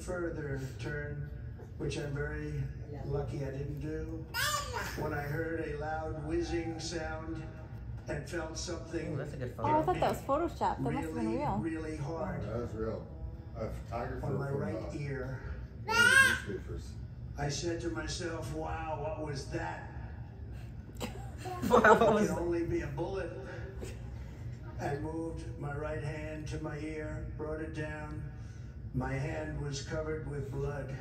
Further turn, which I'm very lucky I didn't do, when I heard a loud whizzing sound and felt something. Ooh, that's a good photo. Oh, I thought that was Photoshop. That must have been real. Really hard. That was real. A photographer on my from, right ear. newspapers. I said to myself, wow, what was that? Wow, what It was could only be a bullet. I moved my right hand to my ear, brought it down. My hand was covered with blood,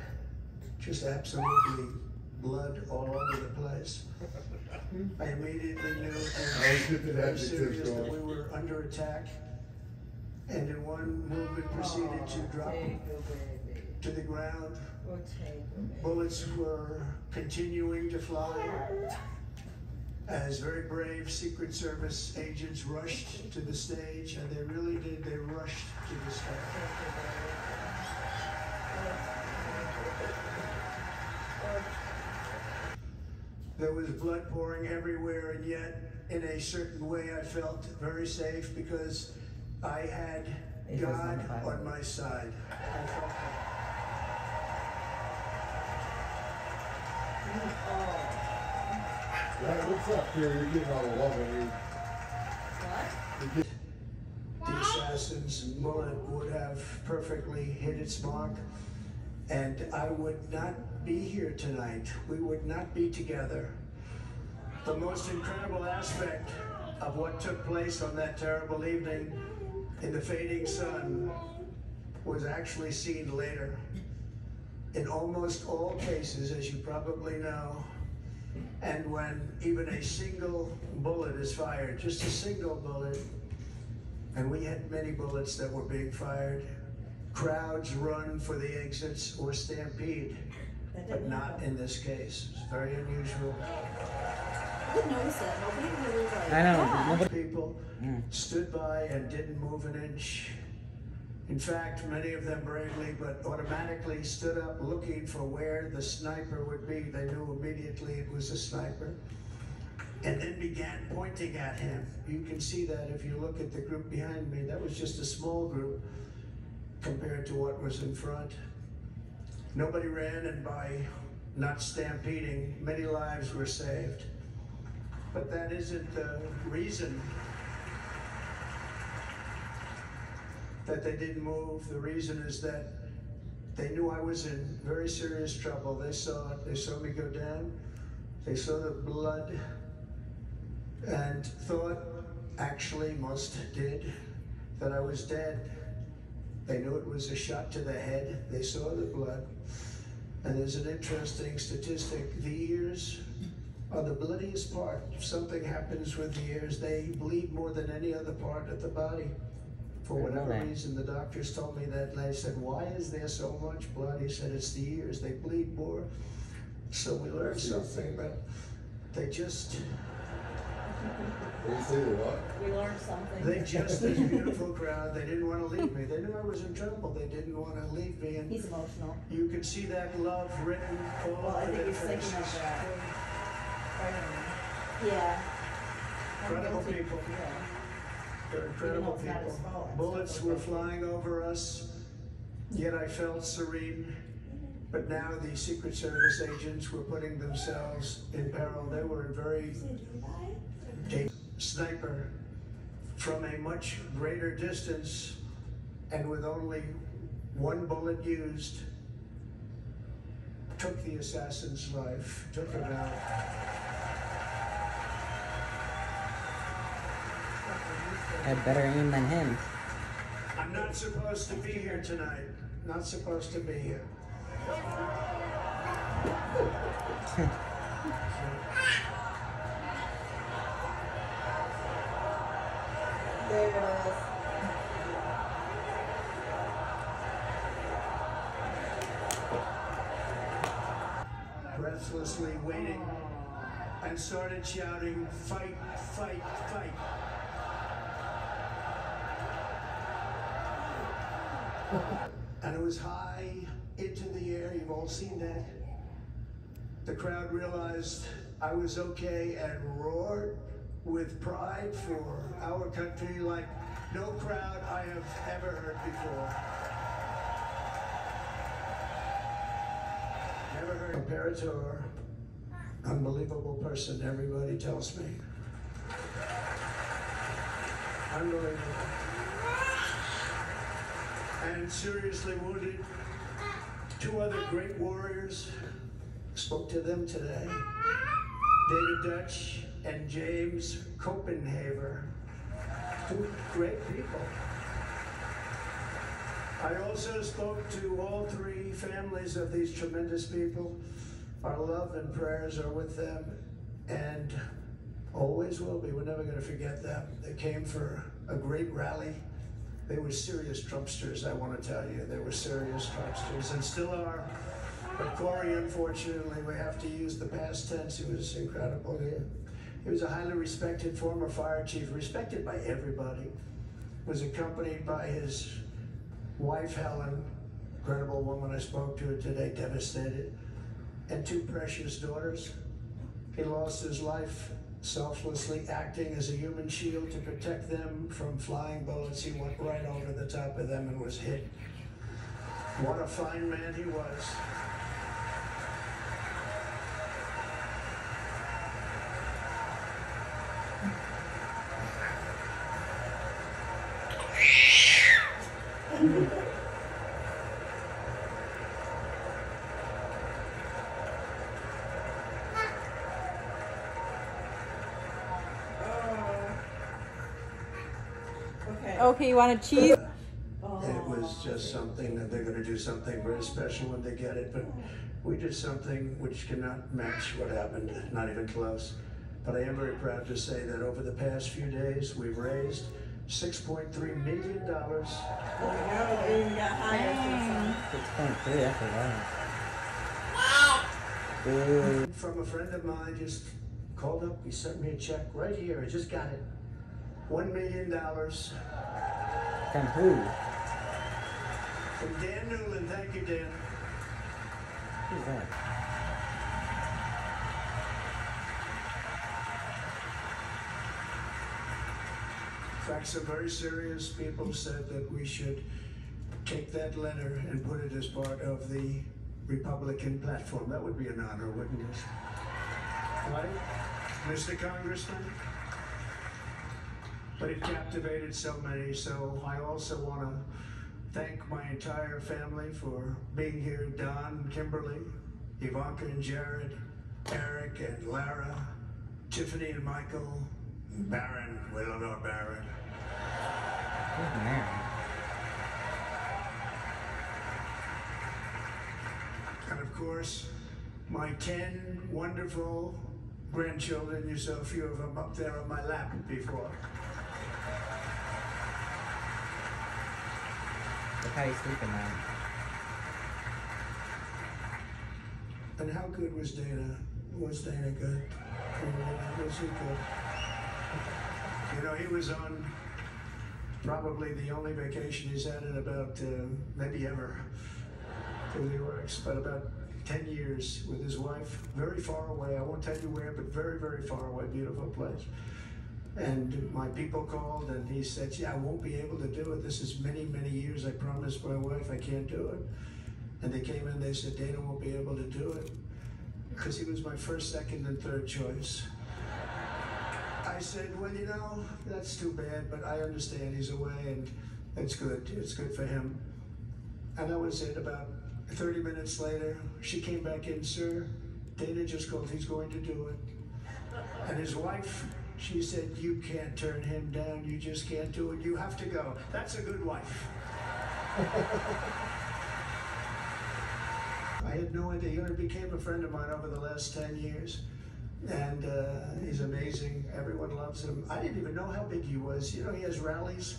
just absolutely blood all over the place. I immediately knew it was very serious, that we were under attack, and in one movement proceeded to drop to the ground. Bullets were continuing to fly as very brave Secret Service agents rushed to the stage, and they really did, they rushed to the stage. There was blood pouring everywhere, and yet, in a certain way, I felt very safe because I had God on my side. I felt that. What's up here? You're getting all the love on you. What? The assassin's bullet would have perfectly hit its mark, and I would not be here tonight. We would not be together. The most incredible aspect of what took place on that terrible evening in the fading sun was actually seen later. In almost all cases, as you probably know, and when even a single bullet is fired, just a single bullet, and we had many bullets that were being fired, crowds run for the exits or stampede, but not in this case. It's very unusual. I didn't notice that. Nobody really like. I know. Yeah. People stood by and didn't move an inch. In fact, many of them bravely, but automatically stood up looking for where the sniper would be. They knew immediately it was a sniper, and then began pointing at him. You can see that if you look at the group behind me. That was just a small group compared to what was in front. Nobody ran, and by not stampeding, many lives were saved. But that isn't the reason that they didn't move. The reason is that they knew I was in very serious trouble. They saw it. They saw me go down. They saw the blood and thought, actually most did, that I was dead. They knew it was a shot to the head. They saw the blood. And there's an interesting statistic. The ears are the bloodiest part. If something happens with the ears, they bleed more than any other part of the body. For whatever reason, the doctors told me that, and I said, why is there so much blood? He said, it's the ears, they bleed more. So we learned something, but they just... What did you say they what? We learned something. They just, this beautiful crowd, they didn't want to leave me. They knew I was in trouble. They didn't want to leave me. And He's emotional. you could see that love written all Well, I over think their he's thinking faces. of that. Yeah. Incredible people. Yeah. They're incredible Even though it's not his people. fault. Bullets were flying over us, yet I felt serene. But now the Secret Service agents were putting themselves in peril. They were very... A sniper from a much greater distance, and with only one bullet used, took the assassin's life, took him out. Had better aim than him. I'm not supposed to be here tonight. Not supposed to be here. There it is. Breathlessly waiting, and started shouting, fight, fight, fight. And it was high into the air. You've all seen that. The crowd realized I was okay and roared, with pride for our country like no crowd I have ever heard before. Never heard Imperator, unbelievable person, everybody tells me. Unbelievable. And seriously wounded. 2 other great warriors, spoke to them today. David Dutch and James Copenhaver. 2 great people. I also spoke to all 3 families of these tremendous people. Our love and prayers are with them and always will be. We're never going to forget them. They came for a great rally. They were serious Trumpsters, I want to tell you. They were serious Trumpsters and still are. But Corey, unfortunately, we have to use the past tense. He was incredible. He was a highly respected former fire chief, respected by everybody. Was accompanied by his wife, Helen, incredible woman. I spoke to her today, devastated, and 2 precious daughters. He lost his life selflessly acting as a human shield to protect them from flying bullets. He went right over the top of them and was hit. What a fine man he was. Okay, you want a cheese? It was just something that they're going to do something very special when they get it, but we did something which cannot match what happened, not even close. But I am very proud to say that over the past few days, we've raised $6.3 million. There we go. They even got higher. 6.3, that's a lot. Ooh. From a friend of mine, just called up, he sent me a check right here, I just got it. $1 million. From who? From Dan Newland, thank you, Dan. Who's that? In fact, some very serious people said that we should take that letter and put it as part of the Republican platform. That would be an honor, wouldn't it? Right, Mr. Congressman? But it captivated so many, so I also want to thank my entire family for being here. Don, Kimberly, Ivanka and Jared, Eric and Lara, Tiffany and Michael, Barron, we love our Barron. Who's married? And of course, my 10 wonderful grandchildren. You saw a few of them up there on my lap before. Look how he's sleeping now. And how good was Dana? Was Dana good? Was he good? You know, he was on probably the only vacation he's had in about, maybe ever, because he works, but about 10 years with his wife, very far away. I won't tell you where, but very, very far away, beautiful place. And my people called and he said, yeah, I won't be able to do it. This is many, many years. I promised my wife I can't do it. And they came in, they said, Dana won't be able to do it because he was my first, second, and third choice. I said, well, you know, that's too bad, but I understand he's away and it's good. It's good for him. And that was it. About 30 minutes later, she came back in, sir, Dana just called, he's going to do it. And his wife, she said, you can't turn him down, you just can't do it, you have to go. That's a good wife. I had no idea. He became a friend of mine over the last 10 years. And he's amazing. Everyone loves him. I didn't even know how big he was. You know, he has rallies,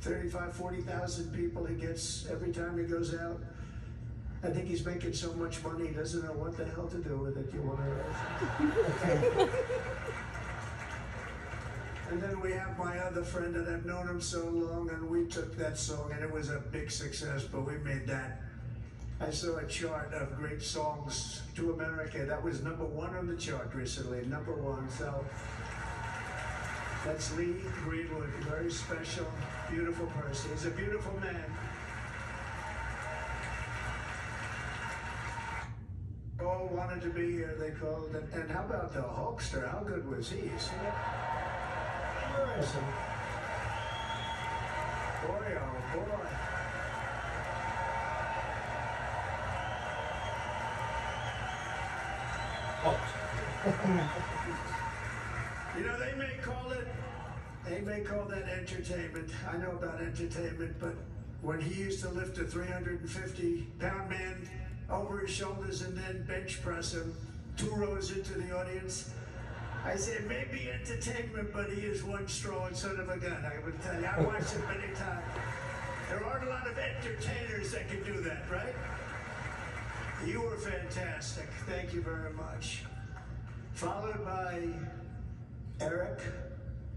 35, 40,000 people he gets every time he goes out. I think he's making so much money, he doesn't know what the hell to do with it. You want to And then we have my other friend, and I've known him so long, and we took that song, and it was a big success, but we made that. I saw a chart of great songs to America. That was #1 on the chart recently, #1. So That's Lee Greenwood, a very special, beautiful person. He's a beautiful man. All wanted to be here, they called it. And how about the Hulkster? How good was he? See that? Where is he? Boy, oh boy. You know, they may call that entertainment. I know about entertainment, but when he used to lift a 350-pound man over his shoulders and then bench press him 2 rows into the audience, I said, maybe entertainment, but he is one strong son of a gun. I would tell you, I watched it many times. There aren't a lot of entertainers that can do that, right? You were fantastic. Thank you very much. Followed by Eric.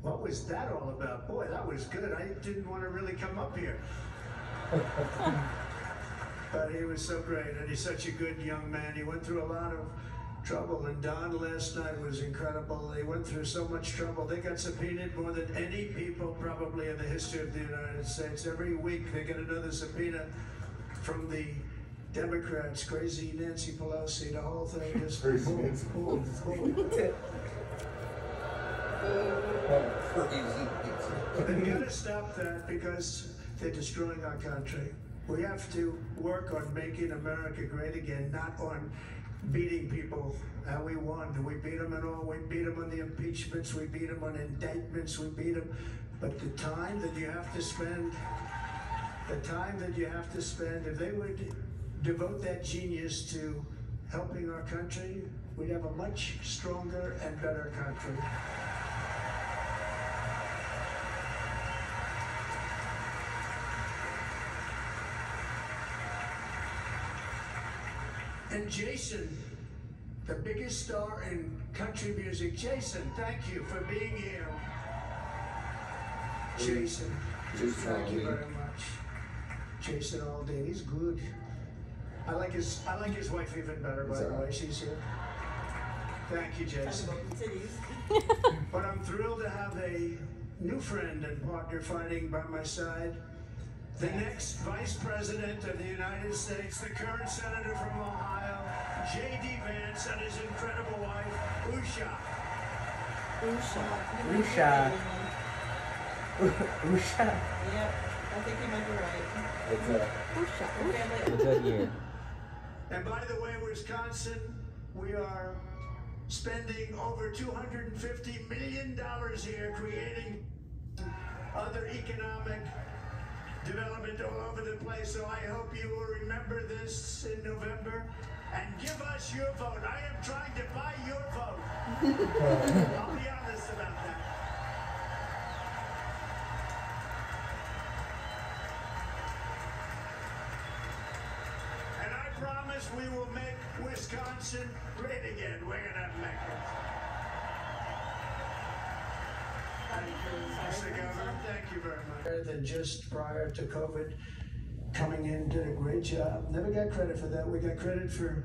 What was that all about? Boy, that was good. I didn't want to really come up here. But he was so great, and he's such a good young man. He went through a lot of trouble, and Don last night was incredible. They went through so much trouble. They got subpoenaed more than any people probably in the history of the United States. Every week they get another subpoena from the Democrats, crazy Nancy Pelosi, the whole thing is Crazy boom, Nancy boom, boom. They've got to stop that because they're destroying our country. We have to work on making America great again, not on beating people. And we won. We beat them and all. We beat them on the impeachments. We beat them on indictments. We beat them. But the time that you have to spend, if they would devote that genius to helping our country, we'd have a much stronger and better country. And Jason, the biggest star in country music. Jason, thank you for being here. Jason, thank you very much. Jason Aldean, he's good. I like his wife even better, by the way. She's here. Thank you, Jason. But I'm thrilled to have a new friend and partner fighting by my side. The next Vice President of the United States, the current Senator from Ohio, J.D. Vance, and his incredible wife, Usha. Usha. Yep, I think you might be right. A good year. And by the way, Wisconsin, we are spending over $250 million here creating other economic development all over the place. So I hope you will remember this in November and give us your vote. I am trying to buy your vote. I'll be honest about that. And I promise we will make Wisconsin great again. We're gonna make it. Thank you, Mr. Governor. Thank you very much. Than just prior to COVID, coming in, did a great job. Never got credit for that. We got credit for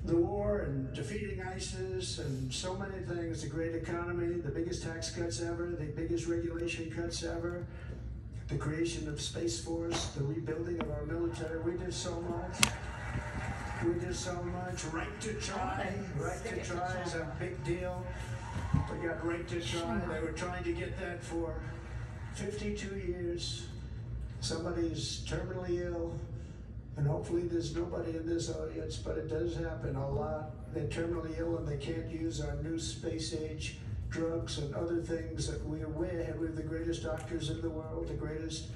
the war and defeating ISIS and so many things. The great economy, the biggest tax cuts ever, the biggest regulation cuts ever, the creation of Space Force, the rebuilding of our military. We did so much. We did so much. Right to try. Right to try is a big deal. We got right to try. They were trying to get that for 52 years. Somebody's terminally ill, and hopefully there's nobody in this audience, but it does happen a lot. They're terminally ill and they can't use our new space age drugs and other things that we are way ahead. We have the greatest doctors in the world, the greatest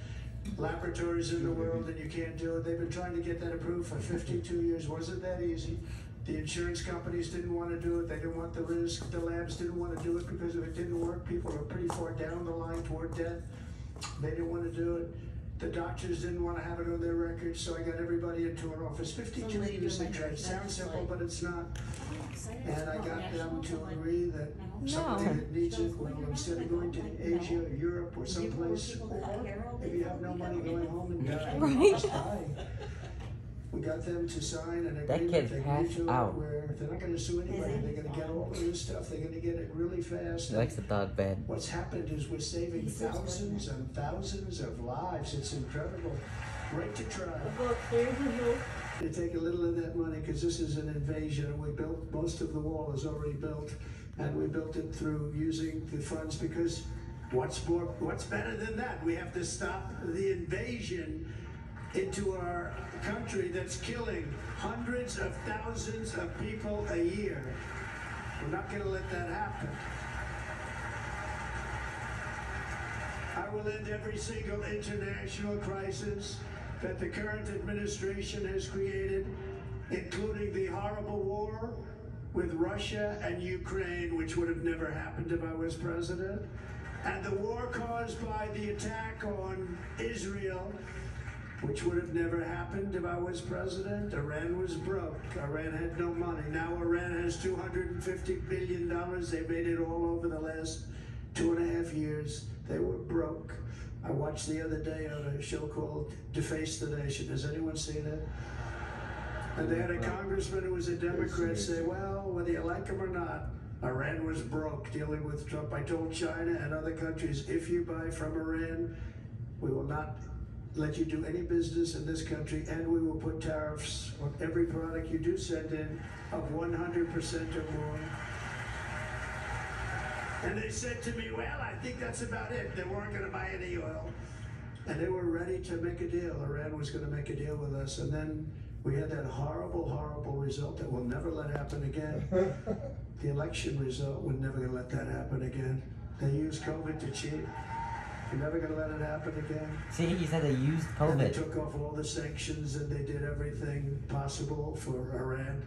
laboratories in the world, and you can't do it. They've been trying to get that approved for 52 years. Wasn't that easy? The insurance companies didn't want to do it. They didn't want the risk. The labs didn't want to do it because if it didn't work, people are pretty far down the line toward death. They didn't want to do it. The doctors didn't want to have it on their records, so I got everybody into an office. 52 years they tried. Sounds simple, but it's not. And I got them to agree that somebody that needs it, well, instead of going to Asia or Europe or someplace, or if you have no money, going home and dying, you just die. We got them to sign an That agreement. kid's They passed agreed to it out. where they're not going to sue anybody. Is he? They're going to get all of this stuff. They're going to get it really fast. He likes the dog bed. What's happened is we're saving He's so thousands and thousands of lives. It's incredible. Great to try. Look, there's a little. They take a little of that money because this is an invasion, and we built most of the wall is already built, and we built it through using the funds because what's better than that? We have to stop the invasion into our country that's killing hundreds of thousands of people a year. We're not going to let that happen. I will end every single international crisis that the current administration has created, including the horrible war with Russia and Ukraine, which would have never happened if I was president, and the war caused by the attack on Israel, which would have never happened if I was president. Iran was broke. Iran had no money. Now Iran has $250 billion. They made it all over the last 2.5 years. They were broke. I watched the other day on a show called Deface the Nation. Has anyone seen it? And they had a congressman who was a Democrat say, well, whether you like him or not, Iran was broke dealing with Trump. I told China and other countries, if you buy from Iran, we will not let you do any business in this country, and we will put tariffs on every product you do send in of 100% or more. And they said to me, well, I think that's about it. They weren't going to buy any oil. And they were ready to make a deal. Iran was going to make a deal with us. And then we had that horrible, horrible result that we'll never let happen again. The election result, we're never going to let that happen again. They used COVID to cheat. We're never going to let it happen again. See, he said they used And they COVID. took off all the sanctions and they did everything possible for Iran.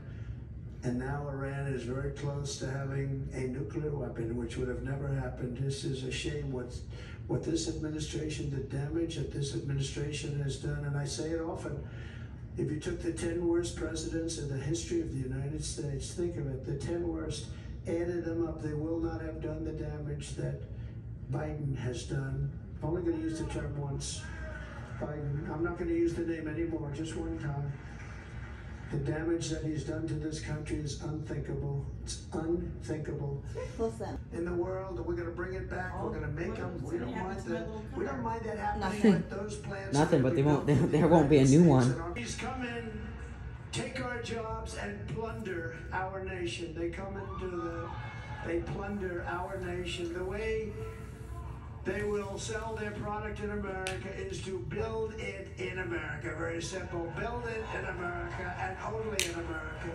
And now Iran is very close to having a nuclear weapon, which would have never happened. This is a shame what this administration, the damage that this administration has done. And I say it often, if you took the 10 worst presidents in the history of the United States, think of it, the 10 worst, added them up, they will not have done the damage that Biden has done. I'm only going to use the term once. Biden, I'm not going to use the name anymore, just one time. The damage that he's done to this country is unthinkable. It's unthinkable. Close then. In the world, we're going to bring it back. We're going to make them. We don't mind that. We don't mind that happening. Nothing. With those plants. Nothing, but they won't. built in the There won't be a new United one. States. And He's come in, take our jobs, and plunder our nation. They come and do that. They plunder our nation. The way they will sell their product in America is to build it in America. Very simple. Build it in America and only in America.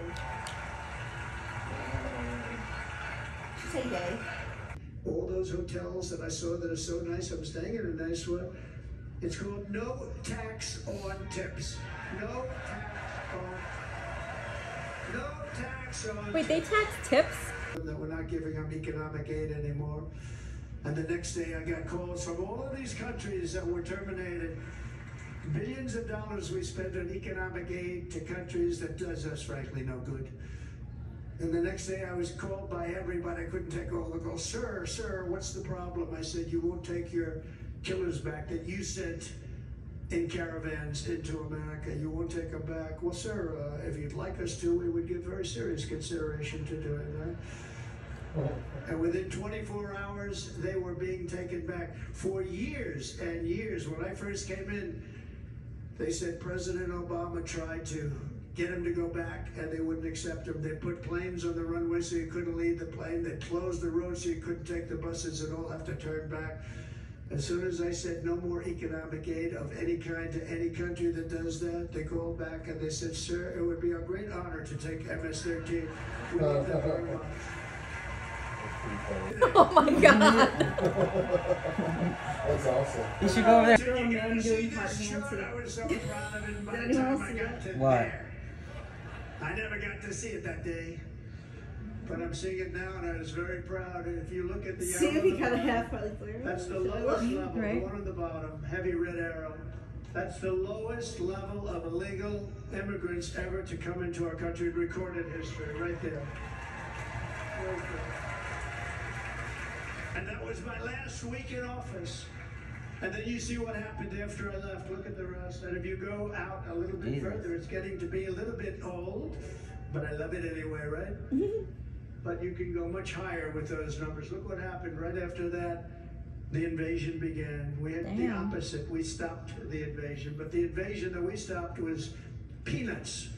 Say yay. All those hotels that I saw that are so nice, I'm staying in a nice one. It's called no tax on tips. No tax on Wait, they tax tips? that we're not giving them economic aid anymore. And the next day I got calls from all of these countries that were terminated. Billions of dollars we spend on economic aid to countries that does us, frankly, no good. And the next day I was called by everybody. I couldn't take all the calls. Sir, what's the problem? I said, you won't take your killers back that you sent in caravans into America. You won't take them back. Well, sir, if you'd like us to, we would give very serious consideration to doing that. And within 24 hours, they were being taken back for years and years. When I first came in, they said President Obama tried to get him to go back, and they wouldn't accept him. They put planes on the runway so you couldn't leave the plane. They closed the road so you couldn't take the buses and all have to turn back. As soon as I said no more economic aid of any kind to any country that does that, they called back and they said, sir, it would be a great honor to take MS-13. We love that very much. Oh my god. That's awesome. You should go over there. So you gotta I'm see doing this hot shot. hands I was so proud of it by Did the anyone time else I see got that? to What? there. I never got to see it that day, but I'm seeing it now, and I was very proud. And if you look at the See arrow if he on the got a bottom, half like there. that's the Should I lowest look? level, Right. the one on the bottom, heavy red arrow. That's the lowest level of illegal immigrants ever to come into our country in recorded history, right there. Right there. And that was my last week in office. And then you see what happened after I left. Look at the rest. And if you go out a little bit Jesus. further, it's getting to be a little bit old, but I love it anyway, right? But you can go much higher with those numbers. Look what happened right after that. The invasion began. We had the Damn. opposite. We stopped the invasion, but the invasion that we stopped was peanuts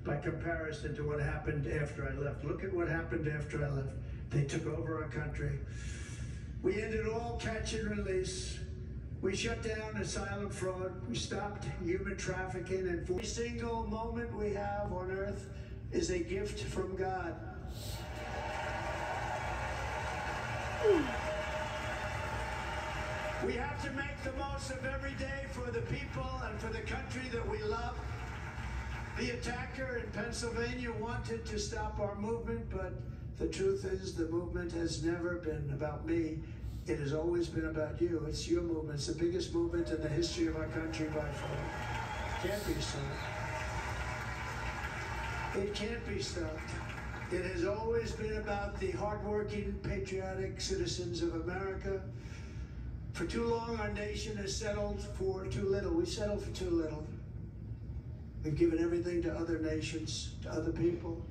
by comparison to what happened after I left. Look at what happened after I left. They took over our country. We ended all catch and release. We shut down asylum fraud. We stopped human trafficking, and every single moment we have on earth is a gift from God. We have to make the most of every day for the people and for the country that we love. The attacker in Pennsylvania wanted to stop our movement, but the truth is the movement has never been about me. It has always been about you. It's your movement. It's the biggest movement in the history of our country by far. Can't be stopped. It can't be stopped. It has always been about the hardworking, patriotic citizens of America. For too long, our nation has settled for too little. We settled for too little. We've given everything to other nations, to other people.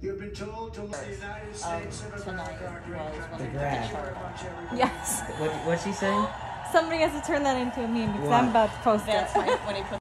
You've been told to let the United States of America, our great country. The graph. Thank you very much, everybody. Yes. What's she saying? Somebody has to turn that into a meme because What? I'm about to post it. That's when he put